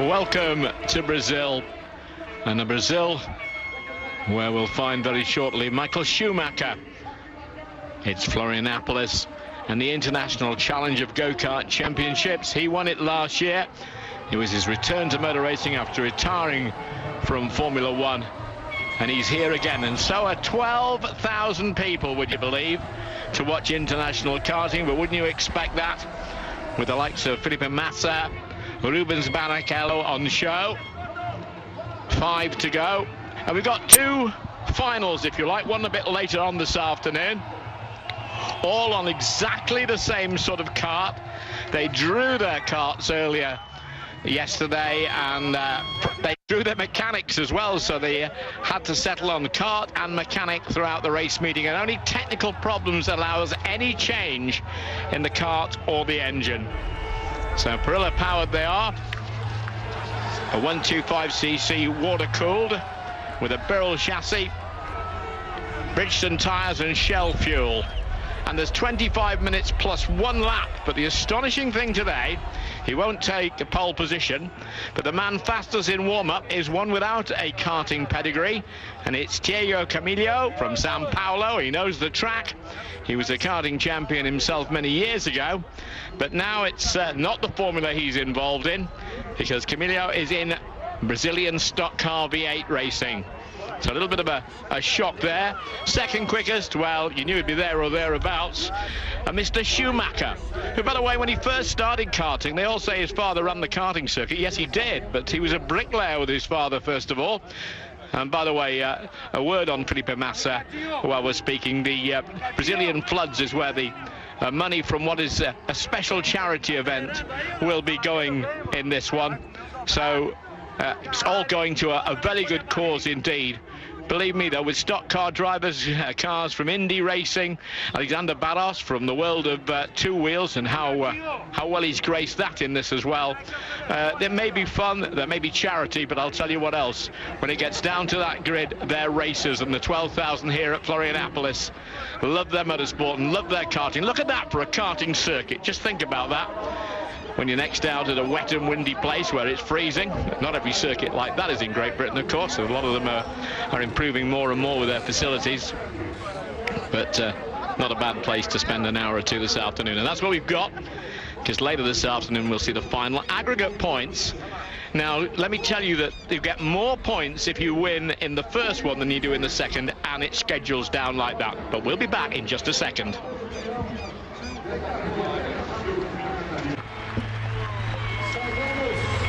Welcome to Brazil, and a Brazil where we'll find very shortly Michael Schumacher. It's Florianopolis and the International Challenge of Go-Kart Championships. He won it last year. It was his return to motor racing after retiring from Formula One, and he's here again. And so are 12,000 people, would you believe, to watch international karting. But wouldn't you expect that with the likes of Felipe Massa, Rubens Barrichello on show? 5 to go, and we've got 2 finals, if you like, one a bit later on this afternoon, all on exactly the same sort of kart. They drew their karts earlier yesterday, and they drew their mechanics as well, so they had to settle on kart and mechanic throughout the race meeting, and only technical problems allows any change in the kart or the engine. So Perilla powered they are, a 125cc water-cooled with a Birrell chassis, Bridgestone tyres and Shell fuel. And there's 25 minutes plus 1 lap. But the astonishing thing today, he won't take a pole position, but the man fastest in warm-up is one without a karting pedigree, and it's Diego Camillo from Sao Paulo. He knows the track. He was a karting champion himself many years ago, but now it's not the formula he's involved in, because Camillo is in Brazilian stock car V8 racing. So a little bit of a shock there. Second quickest, well, you knew he'd be there or thereabouts, Mr. Schumacher, who, by the way, when he first started karting, they all say his father ran the karting circuit. Yes, he did, but he was a bricklayer with his father, first of all. And by the way, a word on Felipe Massa while we're speaking. The Brazilian floods is where the money from what is a special charity event will be going in this one. So it's all going to a very good cause indeed. Believe me, though, with stock car drivers, cars from Indy Racing, Alexander Barros from the world of two wheels, and how well he's graced that in this as well. There may be fun, there may be charity, but I'll tell you what else. When it gets down to that grid, they're racers, and the 12,000 here at Florianopolis love their motorsport and love their karting. Look at that for a karting circuit. Just think about that. When you're next out at a wet and windy place where it's freezing. Not every circuit like that is in Great Britain, of course. A lot of them are improving more and more with their facilities. But not a bad place to spend an hour or two this afternoon. And that's what we've got, because later this afternoon we'll see the final aggregate points. Now, let me tell you that you get more points if you win in the first one than you do in the second, and it schedules down like that. But we'll be back in just a second.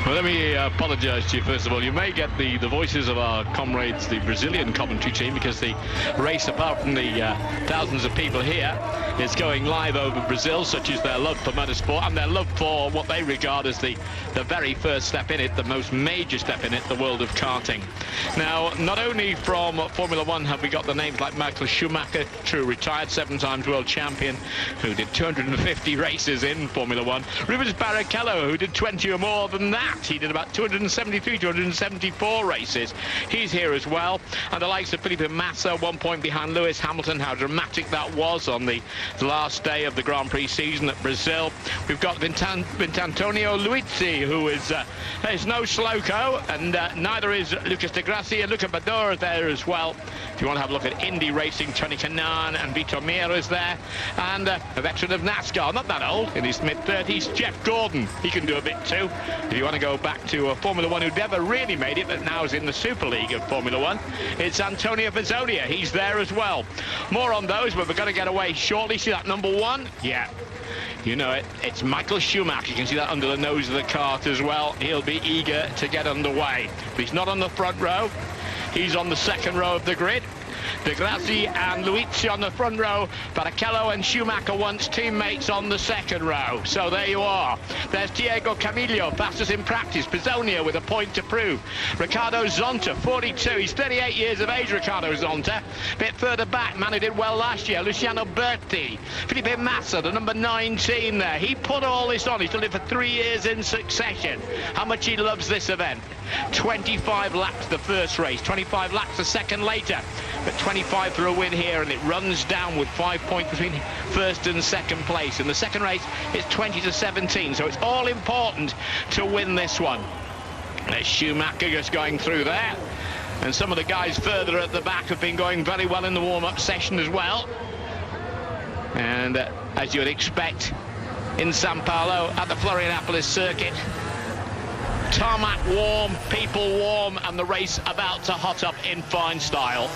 Well, let me apologise to you first of all. You may get the voices of our comrades, the Brazilian commentary team, because the race, apart from the thousands of people here, is going live over Brazil, such as their love for motorsport and their love for what they regard as the very first step in it, the most major step in it, the world of karting. Now, not only from Formula One have we got the names like Michael Schumacher, true retired 7-time world champion, who did 250 races in Formula One. Rubens Barrichello, who did 20 or more than that. He did about 273, 274 races. He's here as well. And the likes of Felipe Massa, 1 point behind Lewis Hamilton. How dramatic that was on the last day of the Grand Prix season at Brazil. We've got Vintantonio Luizzi, who is no Slowco, and neither is Lucas de Gracia. Luca Bador is there as well. If you want to have a look at Indy Racing, Tony Kanaan and Vitor Meira is there. And a veteran of NASCAR, not that old, in his mid-30s, Jeff Gordon. He can do a bit too. If you want to go back to Formula One, who never really made it, but now is in the Super League of Formula One, it's Antonio Bazzonia. He's there as well. More on those, but we're going to get away shortly. See that number 1? Yeah. You know it. It's Michael Schumacher. You can see that under the nose of the kart as well. He'll be eager to get underway. But he's not on the front row. He's on the second row of the grid. De Grassi and Luizzi on the front row. Barrichello and Schumacher once teammates on the second row. So there you are. There's Diego Camillo, fastest in practice. Pizzonia with a point to prove. Ricardo Zonta, 42. He's 38 years of age, Ricardo Zonta. A bit further back, man who did well last year, Luciano Berti. Felipe Massa, the number 19 there. He put all this on. He's done it for 3 years in succession. How much he loves this event. 25 laps the first race, 25 laps the second later, but 25 for a win here, and it runs down with 5 points between first and second place. In the second race, it's 20 to 17, so it's all important to win this one. There's Schumacher just going through there. And some of the guys further at the back have been going very well in the warm-up session as well. And as you would expect in Sao Paulo at the Florianopolis circuit, tarmac warm, people warm, and the race about to hot up in fine style.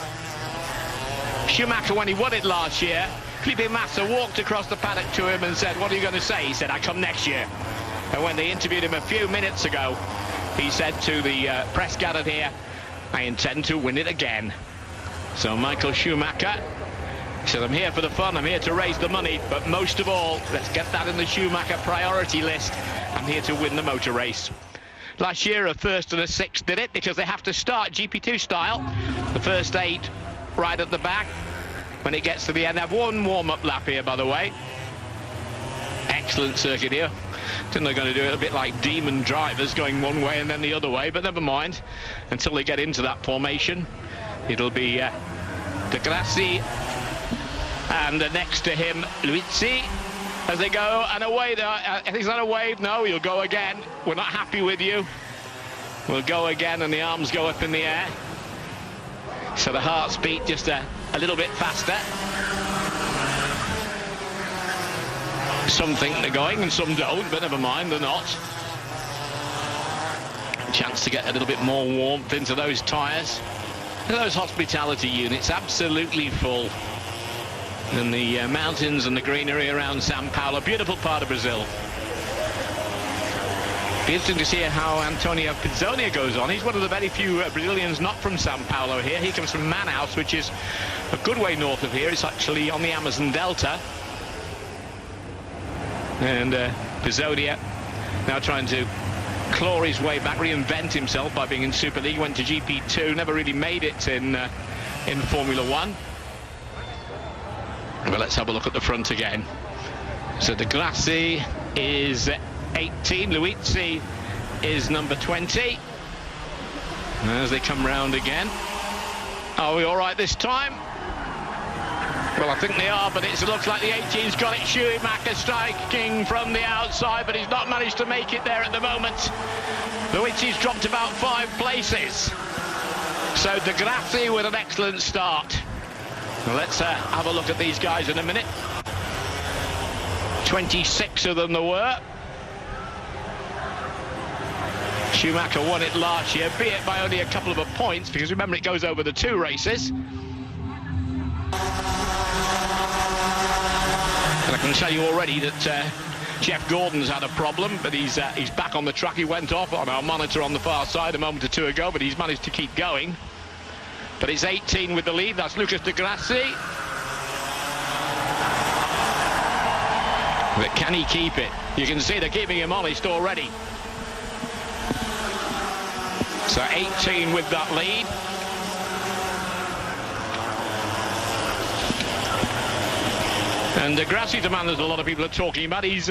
Schumacher, when he won it last year, Felipe Massa walked across the paddock to him and said, "What are you going to say?" He said, "I come next year." And when they interviewed him a few minutes ago, he said to the press gathered here, "I intend to win it again." So Michael Schumacher said, "I'm here for the fun, I'm here to raise the money, but most of all, let's get that in the Schumacher priority list. I'm here to win the motor race." Last year, a first and a sixth did it, because they have to start GP2 style. The first 8 right at the back. When it gets to the end, have one warm-up lap here, by the way. Excellent circuit here. Think they're going to do it a bit like demon drivers, going one way and then the other way, but never mind. Until they get into that formation, it'll be De Grassi and next to him Luizzi as they go, and away there. I think it's not a wave. No, you'll go again. We're not happy with you. We'll go again, and the arms go up in the air. So the hearts beat just a little bit faster. Some think they're going and some don't, but never mind, they're not. Chance to get a little bit more warmth into those tyres. Those hospitality units absolutely full. And the mountains and the greenery around Sao Paulo, beautiful part of Brazil. Be interesting to see how Antonio Pizzonia goes on. He's one of the very few Brazilians not from Sao Paulo here. He comes from Manaus, which is a good way north of here. It's actually on the Amazon Delta. And Pizzonia now trying to claw his way back, reinvent himself by being in Super League. Went to GP2, never really made it in Formula 1. But let's have a look at the front again. So De Grassi is 18, Luizzi is number 20. As they come round again. Are we all right this time? Well, I think they are, but it looks like the 18's got it. Schumacher striking from the outside, but he's not managed to make it there at the moment. Luizzi's dropped about 5 places. So De Grassi with an excellent start. Well, let's have a look at these guys in a minute. 26 of them there were. Schumacher won it last year, be it by only a couple of points, because remember it goes over the 2 races. And I can tell you already that Jeff Gordon's had a problem, but he's back on the track. He went off on our monitor on the far side a moment or 2 ago, but he's managed to keep going. But it's 18 with the lead. That's Lucas De Grassi. But can he keep it? You can see they're keeping him honest already. So 18 with that lead. And De Grassi's a man that a lot of people are talking about. He's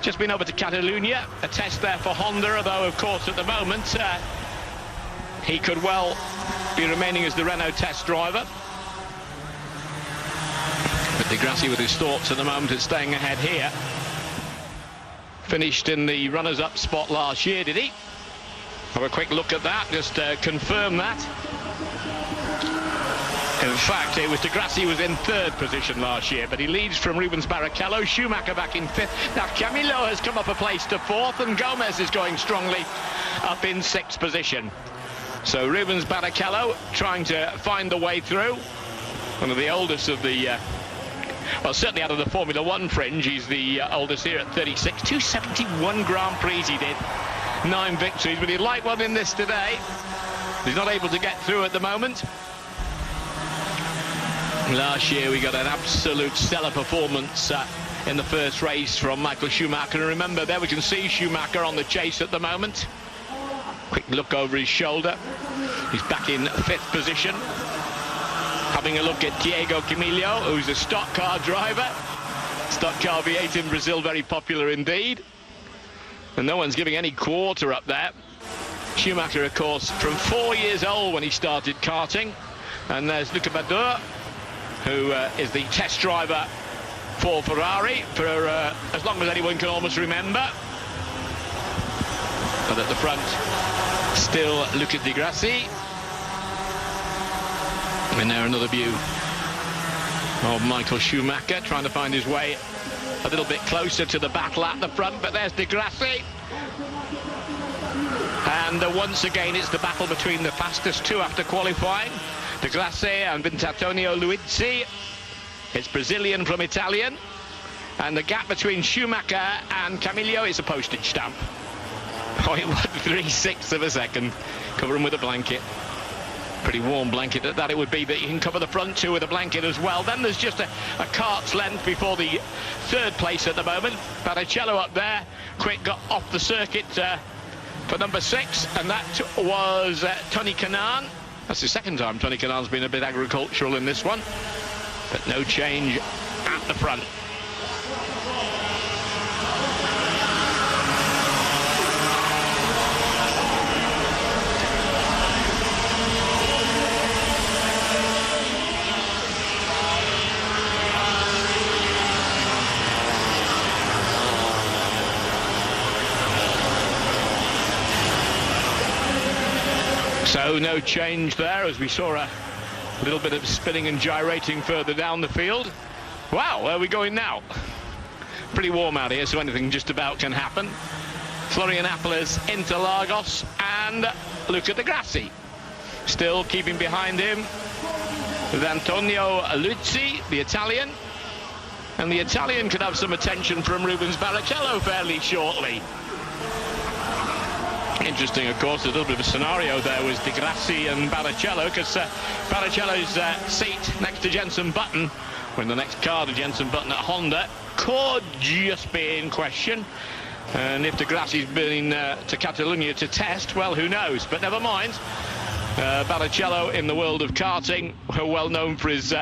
just been over to Catalonia, a test there for Honda, although of course at the moment he could well be remaining as the Renault test driver. But De Grassi with his thoughts at the moment is staying ahead here. Finished in the runners-up spot last year, did he? Have a quick look at that, just confirm that. In fact, it was De Grassi was in 3rd position last year, but he leads from Rubens Barrichello. Schumacher back in 5th. Now Camilo has come up a place to 4th, and Gomez is going strongly up in 6th position. So Rubens Barrichello trying to find the way through. One of the oldest of the, well, certainly out of the Formula 1 fringe, he's the oldest here at 36. 271 Grand Prix he did. 9 victories, but he'd like one in this today. He's not able to get through at the moment. Last year we got an absolute stellar performance in the first race from Michael Schumacher. And remember, there we can see Schumacher on the chase at the moment. Quick look over his shoulder. He's back in 5th position. Having a look at Diego Camillo, who's a stock car driver. Stock car V8 in Brazil, very popular indeed. And no one's giving any quarter up there. Schumacher, of course, from 4 years old when he started karting. And there's Luca Badour, who is the test driver for Ferrari for as long as anyone can almost remember. But at the front, Still Luca Di Grassi. And now another view of Michael Schumacher trying to find his way a little bit closer to the battle at the front, but there's Di Grassi. And once again it's the battle between the fastest two after qualifying, Di Grassi and Antonio Luizzi. It's Brazilian from Italian, and the gap between Schumacher and Camillo is a postage stamp. Oh, it was 3/6 of a second. Cover him with a blanket. Pretty warm blanket at that it would be, but you can cover the front two with a blanket as well. Then there's just a cart's length before the third place at the moment. Barrichello up there, quick got off the circuit for number 6, and that was Tony Kanaan. That's the second time Tony Kanaan's been a bit agricultural in this one, but no change at the front. So no change there, as we saw a little bit of spinning and gyrating further down the field. Wow, where are we going now? Pretty warm out here, so anything just about can happen. Florianopolis, Interlagos, and Luca Di Grassi. Still keeping behind him with Antonio Luizzi, the Italian. And the Italian could have some attention from Rubens Barrichello fairly shortly. Interesting, of course, a little bit of a scenario there was Di Grassi and Barrichello, because Barrichello's seat next to Jenson Button, when the next car to Jenson Button at Honda, could just be in question. And if Di Grassi's been to Catalonia to test, well, who knows? But never mind. Barrichello, in the world of karting, well known for his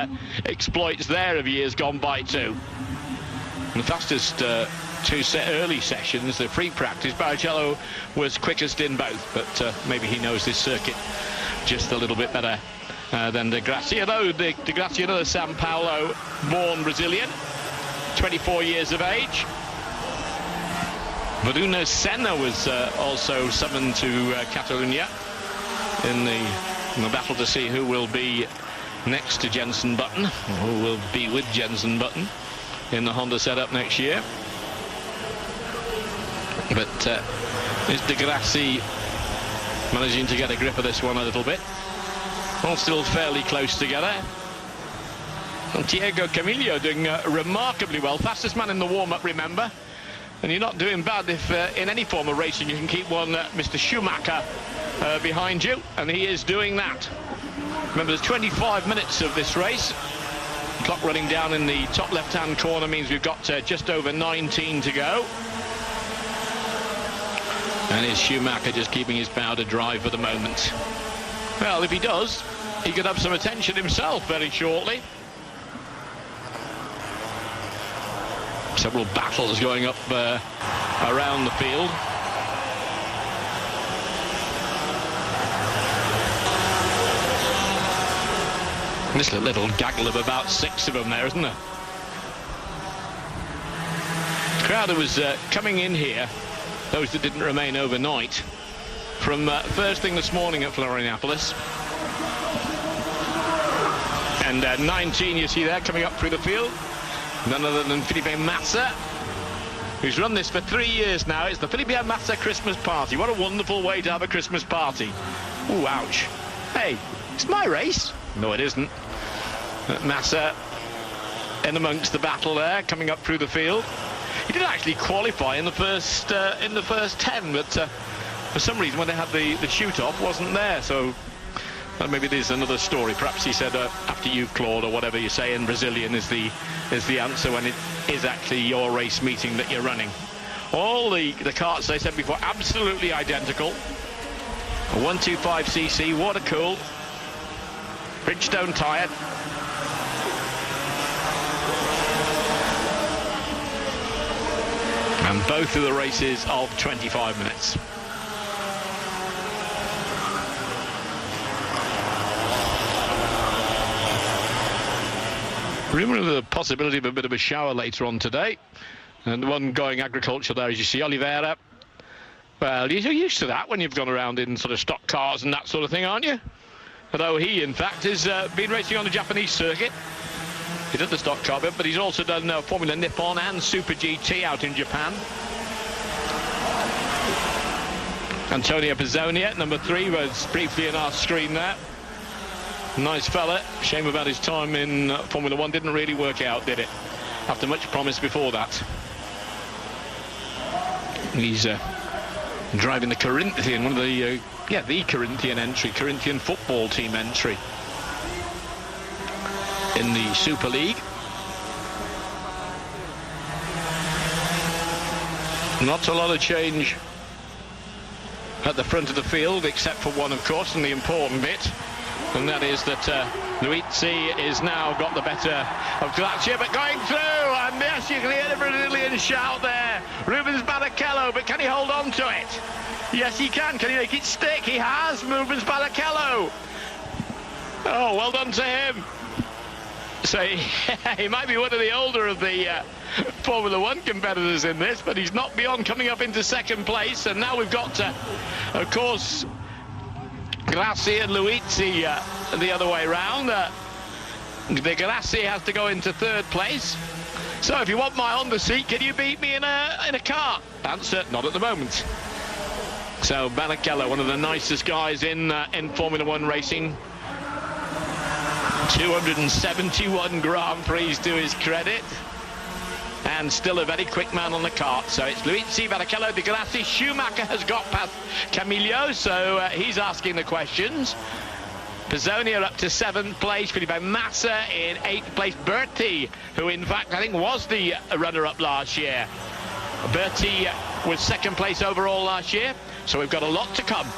exploits there of years gone by too. And the fastest two early sessions, the free practice, Barrichello was quickest in both, but maybe he knows this circuit just a little bit better than Di Grassi. Although Di Grassi, another Sao Paulo born Brazilian, 24 years of age. Bruno Senna was also summoned to Catalonia in the battle to see who will be next to Jenson Button, or who will be with Jenson Button in the Honda setup next year. But is Di Grassi managing to get a grip of this one a little bit? All still fairly close together. And Diego Camillo doing remarkably well. Fastest man in the warm-up, remember. And you're not doing bad if in any form of racing you can keep one Mr. Schumacher behind you, and he is doing that. Remember, there's 25 minutes of this race. Clock running down in the top left-hand corner means we've got just over 19 to go. And is Schumacher just keeping his powder dry for the moment? Well, if he does, he could have some attention himself very shortly. Several battles going up around the field. This little gaggle of about 6 of them there, isn't there? Crowd was coming in here, those that didn't remain overnight, from first thing this morning at Florianopolis. And 19 you see there coming up through the field, none other than Felipe Massa, who's run this for 3 years now. It's the Felipe Massa Christmas party. What a wonderful way to have a Christmas party. Ooh, ouch. Hey, it's my race. No, it isn't. Massa in amongst the battle there, coming up through the field. He did actually qualify in the first 10, but for some reason when they had the shoot-off wasn't there. So maybe there's another story. Perhaps he said after you, Claude, or whatever you say in Brazilian is the answer when it is actually your race meeting that you're running. All the karts, they said before, absolutely identical. A 125cc, water-cooled, Bridgestone tyre. And both of the races of 25 minutes. Remember the possibility of a bit of a shower later on today. And the one going agriculture there, as you see, Oliveira Well, you're used to that when you've gone around in sort of stock cars and that sort of thing, aren't you? Although he, in fact, has been racing on the Japanese circuit. He did the stock car bit, but he's also done Formula Nippon and Super GT out in Japan. Antonio Pizzonia, number 3, was briefly in our screen there. Nice fella. Shame about his time in Formula 1. Didn't really work out, did it? After much promise before that. He's driving the Corinthian, one of the the Corinthian entry, Corinthian football team entry in the Super League. Not a lot of change at the front of the field, except for one, of course, and the important bit, and that is that Luizzi is now got the better of Glacier, but going through, and yes, you can hear the Brazilian shout there. Rubens Barrichello, but can he hold on to it? Yes, he can. Can he make it stick? He has. Rubens Barrichello. Oh, well done to him. So he might be one of the older of the Formula 1 competitors in this, but he's not beyond coming up into second place. And now we've got, of course, Grassi and Luizzi the other way round. The Grassi has to go into third place. So if you want my Honda seat, can you beat me in a car? Answer, not at the moment. So Barrichello, one of the nicest guys in Formula 1 racing. 271 Grand Prix to his credit, and still a very quick man on the kart. So it's Luizzi, Barrichello, Di Grassi. Schumacher has got past Camillo, so he's asking the questions. Pizzonia up to 7th place, Felipe Massa in 8th place. Berti, who in fact I think was the runner-up last year. Berti was 2nd place overall last year, so we've got a lot to come.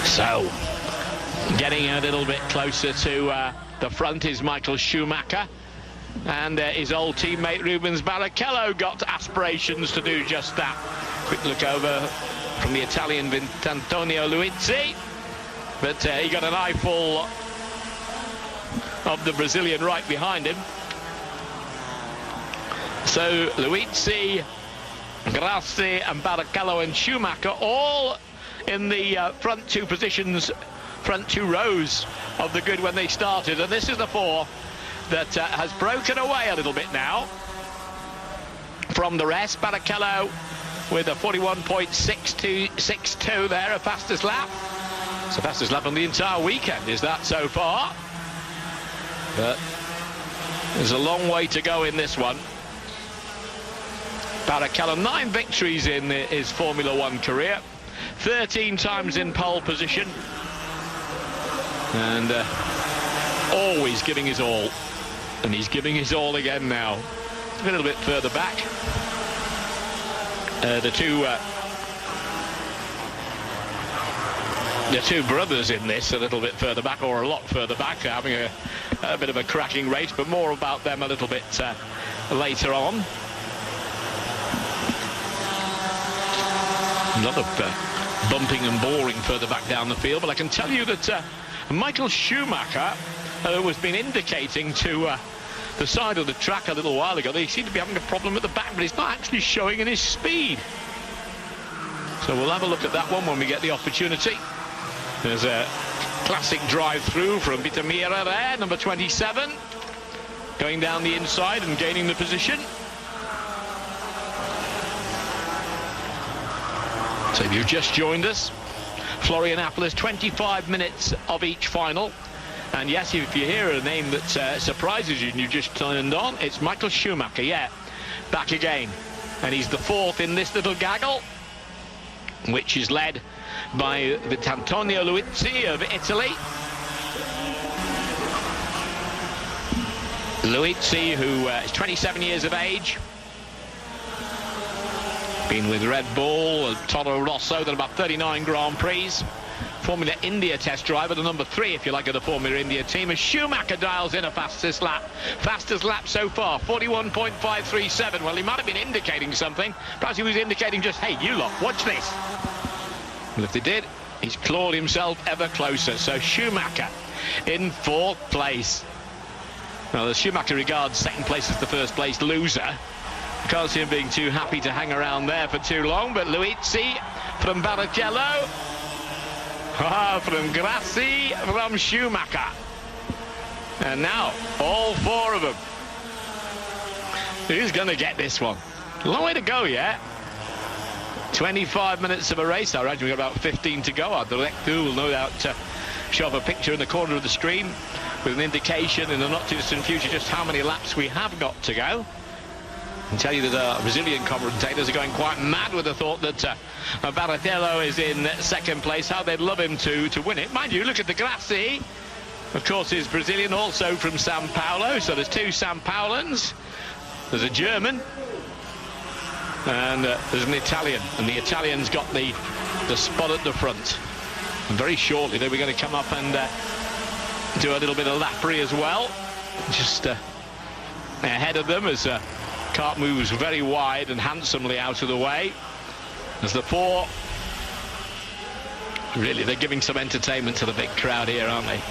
So, getting a little bit closer to the front is Michael Schumacher, and his old teammate Rubens Barrichello got aspirations to do just that. Quick look over from the Italian Antonio Luizzi, but he got an eyeful of the Brazilian right behind him. So Luizzi, Grassi and Barrichello and Schumacher all in the front 2 positions, front 2 rows of the grid when they started, and this is the 4 that has broken away a little bit now from the rest. Barrichello with a 41.62 there, a fastest lap. It's the fastest lap on the entire weekend, is that so far? But there's a long way to go in this one. Barrichello, 9 victories in his Formula 1 career. 13 times in pole position, and always giving his all, and he's giving his all again now. A little bit further back, the two brothers in this a little bit further back, or a lot further back, having a bit of a cracking race, but more about them a little bit later on. A lot of bumping and boring further back down the field, but I can tell you that Michael Schumacher was been indicating to the side of the track a little while ago that he seemed to be having a problem at the back, but he's not actually showing in his speed. So we'll have a look at that one when we get the opportunity. There's a classic drive-through from Vitamira there, number 27, going down the inside and gaining the position. So if you've just joined us, Florianopolis, 25 minutes of each final. And yes, if you hear a name that surprises you and you've just turned on, it's Michael Schumacher, back again. And he's the 4th in this little gaggle, which is led by Antonio Luizzi of Italy. Luizzi, who is 27 years of age. Been with Red Bull, Toro Rosso, done about 39 Grand Prix. Formula India test driver, the number 3, if you like, of the Formula India team. As Schumacher dials in a fastest lap so far, 41.537. Well, he might have been indicating something. Perhaps he was indicating just, hey, you lot, watch this. Well, if they did, he's clawed himself ever closer. So Schumacher in 4th place. Well, the Schumacher regards second place as the first place loser. Can't see him being too happy to hang around there for too long, but Luizzi from Barrichello, from Grassi, from Schumacher. And now, all four of them. Who's going to get this one? Long way to go yet. 25 minutes of a race. I reckon we've got about 15 to go. Our director will no doubt show up a picture in the corner of the screen with an indication in the not-too-distant future just how many laps we have got to go. I can tell you that our Brazilian commentators are going quite mad with the thought that Barrichello is in second place. How they'd love him to win it. Mind you, look at the Grassi. Of course, is Brazilian, also from Sao Paulo. So there's two Sao Paulans. There's a German. And there's an Italian. And the Italian's got the spot at the front. And very shortly, they were going to come up and do a little bit of lappery as well. Just ahead of them as kart moves very wide and handsomely out of the way. As the four, really, they're giving some entertainment to the big crowd here, aren't they?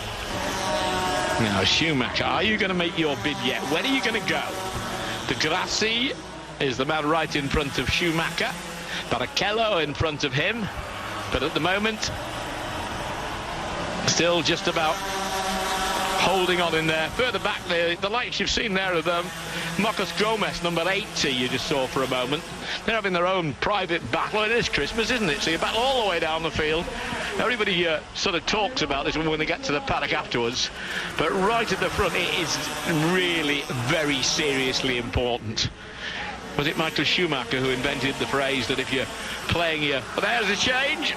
Now, Schumacher, are you going to make your bid yet? When are you going to go? De Grassi is the man right in front of Schumacher. Barrichello in front of him. But at the moment, still just about holding on in there. Further back there, the lights you've seen there of Marcos Gomez, number 80, you just saw for a moment. They're having their own private battle. It is Christmas, isn't it? So you battle all the way down the field. Everybody sort of talks about this when they get to the paddock afterwards. But right at the front, it is really very seriously important. Was it Michael Schumacher who invented the phrase that if you're playing your... Oh, there's a change.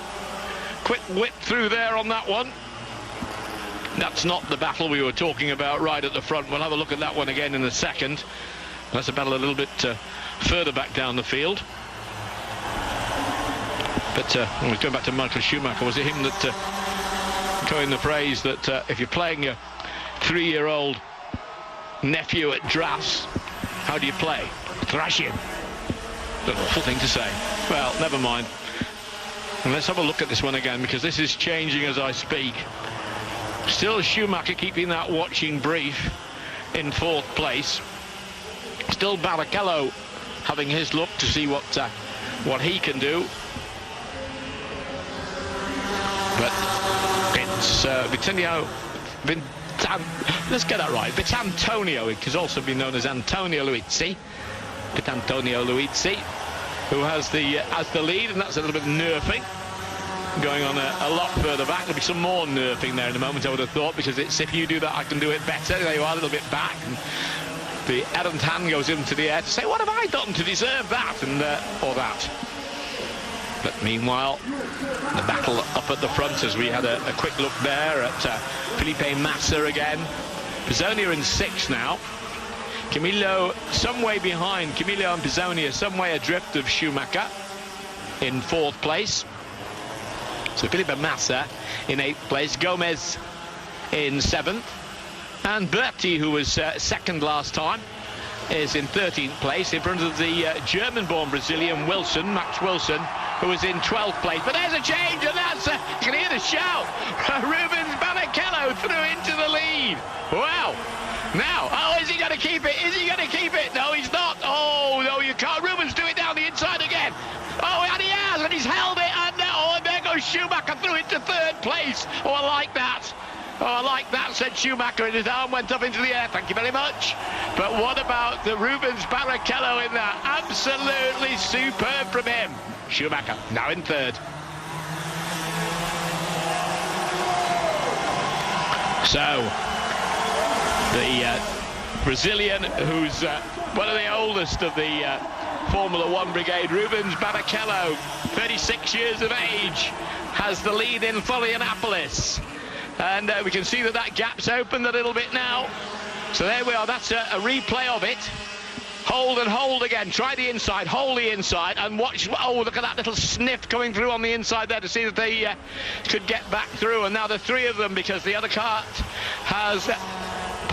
Quick whip through there on that one. That's not the battle we were talking about right at the front. We'll have a look at that one again in a second. That's a battle a little bit further back down the field. But going back to Michael Schumacher, was it him that coined the phrase that if you're playing your 3-year-old nephew at drafts, how do you play? Thrash him. An awful thing to say. Well, never mind. And let's have a look at this one again, because this is changing as I speak. Still Schumacher keeping that watching brief in fourth place. Still Barrichello having his look to see what he can do. But it's let's get that right. Vitantonio, it has also been known as Antonio Luizzi. Vitantonio Luizzi, who has the lead, and that's a little bit nerfing. Going on a lot further back. There'll be some more nerfing there in a moment, I would have thought, because it's if you do that, I can do it better. There you are, a little bit back. And the errant hand goes into the air to say, what have I done to deserve that? And or that. But meanwhile, the battle up at the front, as we had a quick look there at Felipe Massa again. Pizzonia in 6th now. Camillo some way behind. Camillo and Pizzonia some way adrift of Schumacher in 4th place. So Felipe Massa in 8th place, Gomez in 7th, and Berti, who was 2nd last time, is in 13th place in front of the German-born Brazilian Max Wilson, who was in 12th place. But there's a change, and that's you can hear the shout. Rubens Barrichello through into the lead. Wow. Now, oh, is he going to keep it? Is he going to keep it? No, he's not. Oh, no, you can't. Rubens do it down the inside again. Oh, and he has, and he's held it. And there goes Schumacher through into 3rd place. Oh, I like that. Oh, I like that, said Schumacher, and his arm went up into the air. Thank you very much. But what about the Rubens Barrichello in there? Absolutely superb from him. Schumacher now in 3rd. So the Brazilian, who's one of the oldest of the Formula 1 brigade, Rubens Barrichello, 36 years of age, has the lead in Florianopolis. And we can see that gap's opened a little bit now. So there we are. That's a replay of it. Hold and hold again. Try the inside. Hold the inside and watch. Oh, look at that little sniff coming through on the inside there to see that they could get back through. And now the 3 of them, because the other kart has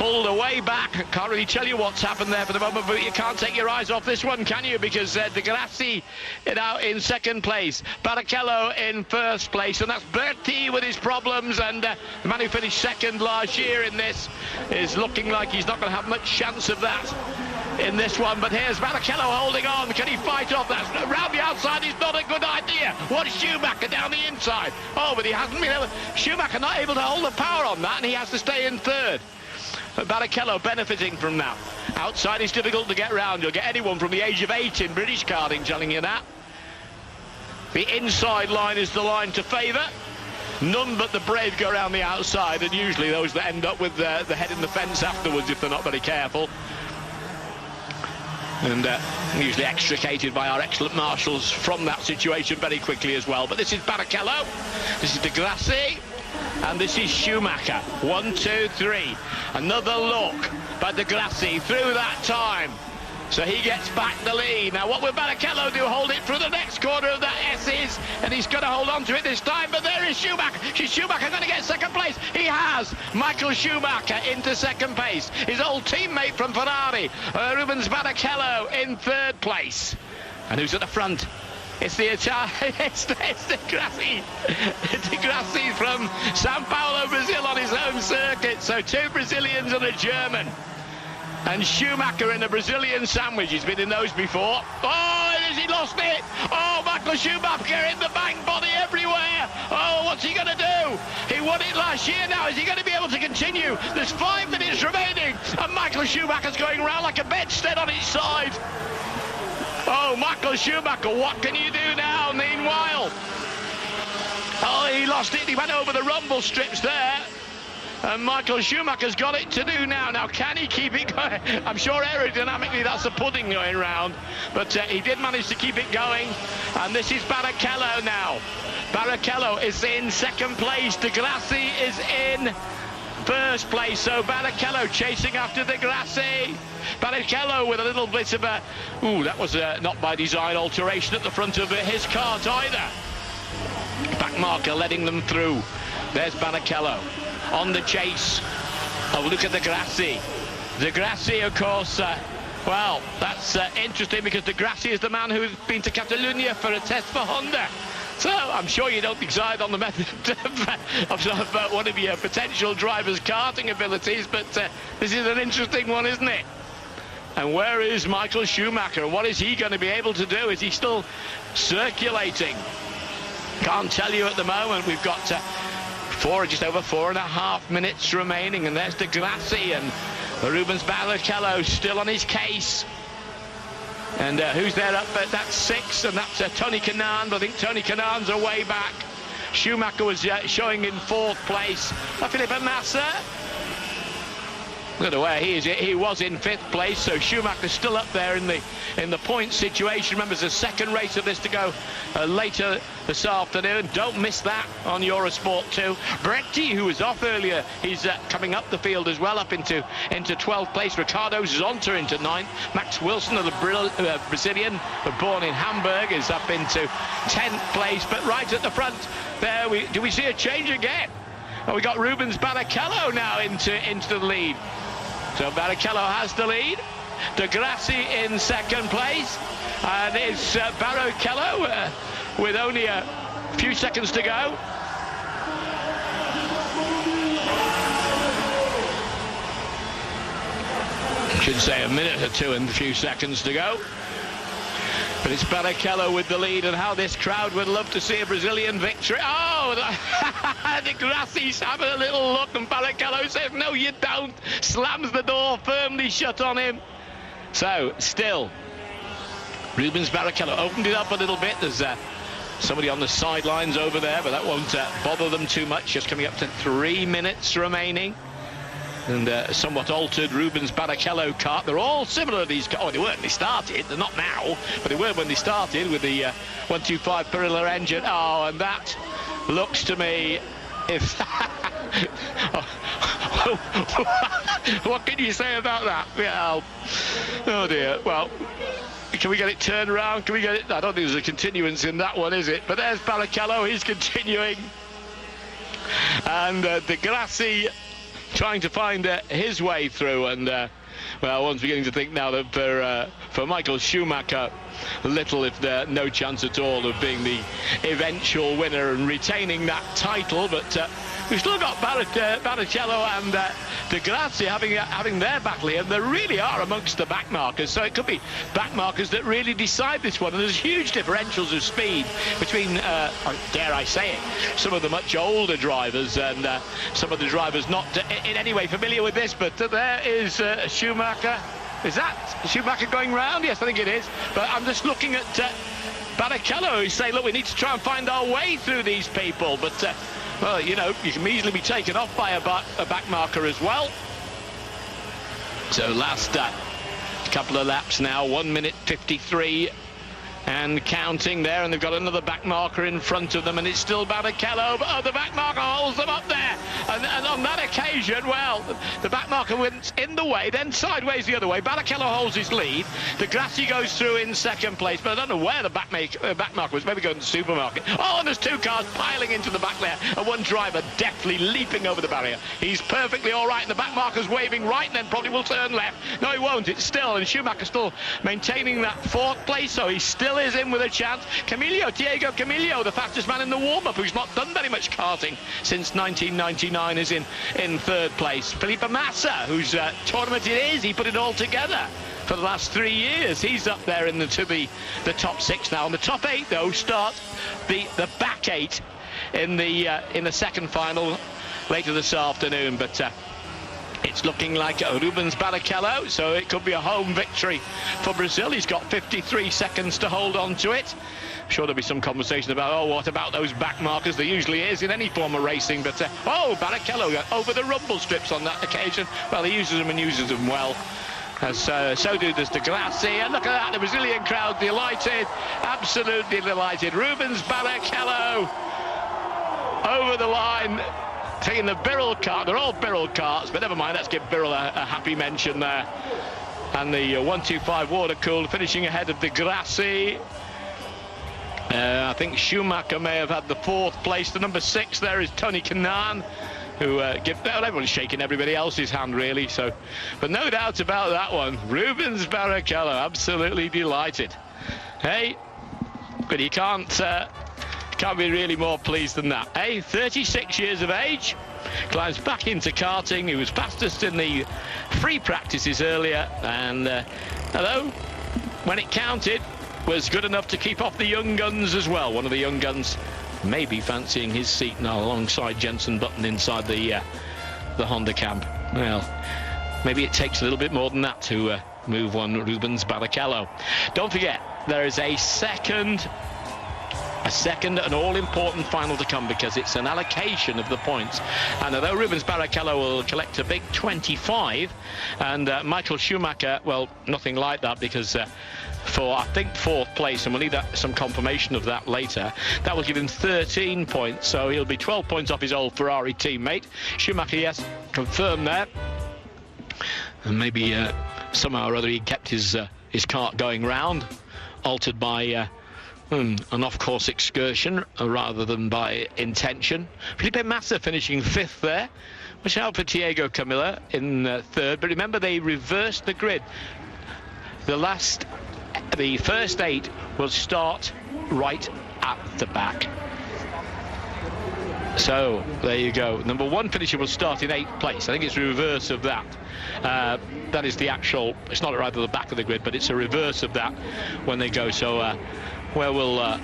pulled away back. Can't really tell you what's happened there for the moment, but you can't take your eyes off this one, can you? Because De Grassi now in second place, Barrichello in first place, and that's Berti with his problems, and the man who finished second last year in this is looking like he's not going to have much chance of that in this one. But here's Barrichello holding on. Can he fight off that? Round the outside is not a good idea. What's Schumacher down the inside? Oh, but he hasn't been able. Schumacher not able to hold the power on that, and he has to stay in third. But Barrichello benefiting from that. Outside is difficult to get round. You'll get anyone from the age of 8 in British karting telling you that. The inside line is the line to favour. None but the brave go around the outside, and usually those that end up with the head in the fence afterwards if they're not very careful. And usually extricated by our excellent marshals from that situation very quickly as well. But this is Barrichello, this is De Grassi, and this is Schumacher. 1, 2, 3. Another look by De Grassi through that time. So he gets back the lead. Now what will Barrichello do? Hold it through the next corner of that S's, and he's going to hold on to it this time. But there is Schumacher. Is Schumacher going to get second place? He has. Michael Schumacher into second place. His old teammate from Ferrari, Rubens Barrichello, in third place. And who's at the front? It's the Italian, it's De Grassi. De Grassi from Sao Paulo, Brazil, on his home circuit. So 2 Brazilians and a German. And Schumacher in a Brazilian sandwich. He's been in those before. Oh, has he lost it? Oh, Michael Schumacher in the bank, body everywhere. Oh, what's he going to do? He won it last year now. Is he going to be able to continue? There's 5 minutes remaining, and Michael Schumacher's going around like a bedstead on its side. Oh, Michael Schumacher, what can you do now, meanwhile? Oh, he lost it. He went over the rumble strips there. And Michael Schumacher's got it to do now. Now, can he keep it going? I'm sure aerodynamically that's a pudding going round. But he did manage to keep it going. And this is Barrichello now. Barrichello is in second place. De Grassi is in first place. So Barrichello chasing after De Grassi. Barrichello with a little bit of a... Ooh, that was not by design alteration at the front of his kart either. Back marker letting them through. There's Barrichello on the chase. Oh, look at De Grassi. De Grassi, of course, well, that's interesting because De Grassi is the man who's been to Catalonia for a test for Honda. So I'm sure you don't decide on the method of one of your potential driver's karting abilities, but this is an interesting one, isn't it? And where is Michael Schumacher? What is he going to be able to do? Is he still circulating? Can't tell you at the moment. We've got just over 4.5 minutes remaining, and there's De Grassi, and Rubens Barrichello still on his case. And who's there up at that 6? And that's Tony Kanaan, but I think Tony Kanaan's away back. Schumacher was showing in 4th place. Felipe Massa. Look at where he is. He was in 5th place, so Schumacher's still up there in the point situation. Remember, there's a second race of this to go later this afternoon. Don't miss that on Eurosport 2. Berti, who was off earlier, he's coming up the field as well, up into 12th place. Ricardo Zonta into 9th. Max Wilson, the Brazilian, born in Hamburg, is up into 10th place. But right at the front there, do we see a change again? Oh, we got Rubens Barrichello now into the lead. So Barrichello has the lead. De Grassi in second place. And it's Barrichello with only a few seconds to go. Should say a minute or two and a few seconds to go. But it's Barrichello with the lead, and how this crowd would love to see a Brazilian victory. Oh, De Grassi's having a little look, and Barrichello says, no, you don't. Slams the door firmly shut on him. So, still, Rubens Barrichello opened it up a little bit. There's somebody on the sidelines over there, but that won't bother them too much. Just coming up to 3 minutes remaining. And somewhat altered Rubens Barrichello kart. They're all similar, these cars. Oh, they weren't when they started. They're not now, but they were when they started with the 125 Perilla engine. Oh, and that looks to me if... What can you say about that? Well, oh dear. Well, can we get it turned around? Can we get it? I don't think there's a continuance in that one, is it? But there's Barrichello. He's continuing. And De Grassi trying to find his way through, and well, one's beginning to think now that for Michael Schumacher, little if no chance at all of being the eventual winner and retaining that title. But we've still got Barrichello and De Grassi having their battle here, and they really are amongst the backmarkers, so it could be backmarkers that really decide this one. And there's huge differentials of speed between, dare I say it, some of the much older drivers and some of the drivers not in any way familiar with this. But there is Schumacher. Is that Schumacher going round? Yes, I think it is. But I'm just looking at Barrichello, who's saying, look, we need to try and find our way through these people. But well, you know, you can easily be taken off by a back marker as well. So last couple of laps now, 1 minute 53 and counting there, and they've got another back marker in front of them, and it's still Barrichello, but the back marker holds them up there. And on that occasion, well, the back marker went in the way, then sideways the other way. Barrichello holds his lead. De Grassi goes through in second place, but I don't know where the back marker was. Maybe going to the supermarket. Oh, and there's two cars piling into the back there, and one driver deftly leaping over the barrier. He's perfectly all right, and the back marker's waving right, and then probably will turn left. No, he won't. It's still, and Schumacher still maintaining that fourth place, so he's still is in with a chance. Diego Camillo, the fastest man in the warm-up, who's not done very much karting since 1999, is in third place. Felipe Massa, whose tournament it is, he put it all together for the last 3 years. He's up there in the top six now. And the top eight, though, start the back eight in the second final later this afternoon. But it's looking like Rubens Barrichello, so it could be a home victory for Brazil. He's got 53 seconds to hold on to it. I'm sure there'll be some conversation about, oh, what about those back markers? There usually is in any form of racing, but oh, Barrichello over the rumble strips on that occasion. Well, he uses them and uses them well. As so do does De Grassi, and look at that, the Brazilian crowd delighted, absolutely delighted. Rubens Barrichello over the line, taking the Birrell cart. They're all Birrell carts, but never mind, let's give Birrell a happy mention there. And the 125 water-cooled finishing ahead of De Grassi. I think Schumacher may have had the fourth place. The number 6 there is Tony Kanaan, who everyone's shaking everybody else's hand, really. So, but no doubt about that one. Rubens Barrichello, absolutely delighted. Hey, but he can't be really more pleased than that. 36 years of age, climbs back into karting. He was fastest in the free practices earlier, and although when it counted, was good enough to keep off the young guns as well. One of the young guns maybe fancying his seat now alongside Jenson Button inside the Honda camp. Well, maybe it takes a little bit more than that to move one Rubens Barrichello. Don't forget, there is a second and all-important final to come, because it's an allocation of the points. And although Rubens Barrichello will collect a big 25, and Michael Schumacher, well, nothing like that, because for, I think, fourth place, and we'll need some confirmation of that later, that will give him 13 points, so he'll be 12 points off his old Ferrari teammate. Schumacher, yes, confirmed there. And maybe somehow or other he kept his kart going round, altered by an off-course excursion rather than by intention. Felipe Massa finishing 5th there, which helped for Diego Camillo in 3rd. But remember, they reversed the grid. The first 8 will start right at the back. So there you go. Number 1 finisher will start in 8th place. I think it's the reverse of that. That is the actual, it's not right at the back of the grid, but it's a reverse of that when they go. So where will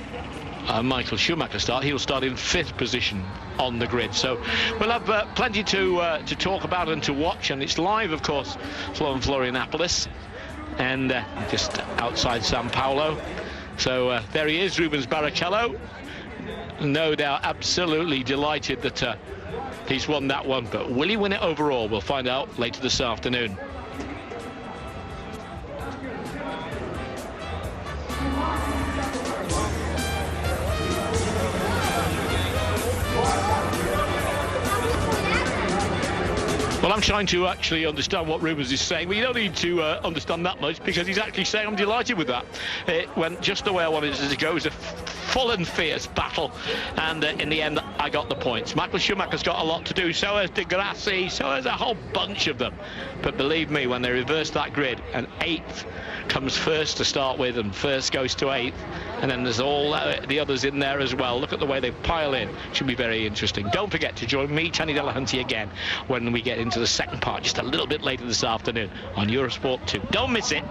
Michael Schumacher start? He'll start in 5th position on the grid. So we'll have plenty to talk about and to watch, and it's live, of course, from Florianopolis, and just outside Sao Paulo. So there he is, Rubens Barrichello. No doubt absolutely delighted that he's won that one, but will he win it overall? We'll find out later this afternoon. Well, I'm trying to actually understand what Rubens is saying, but you don't need to understand that much, because he's actually saying I'm delighted with that. It went just the way I wanted it to go. It was a full and fierce battle, and in the end I got the points. Michael Schumacher's got a lot to do, so has De Grassi, so has a whole bunch of them. But believe me, when they reverse that grid, and 8th comes first to start with, and first goes to 8th, and then there's all the others in there as well. Look at the way they pile in. Should be very interesting. Don't forget to join me, Tony Delahunty, again when we get into the second part just a little bit later this afternoon on Eurosport 2. Don't miss it.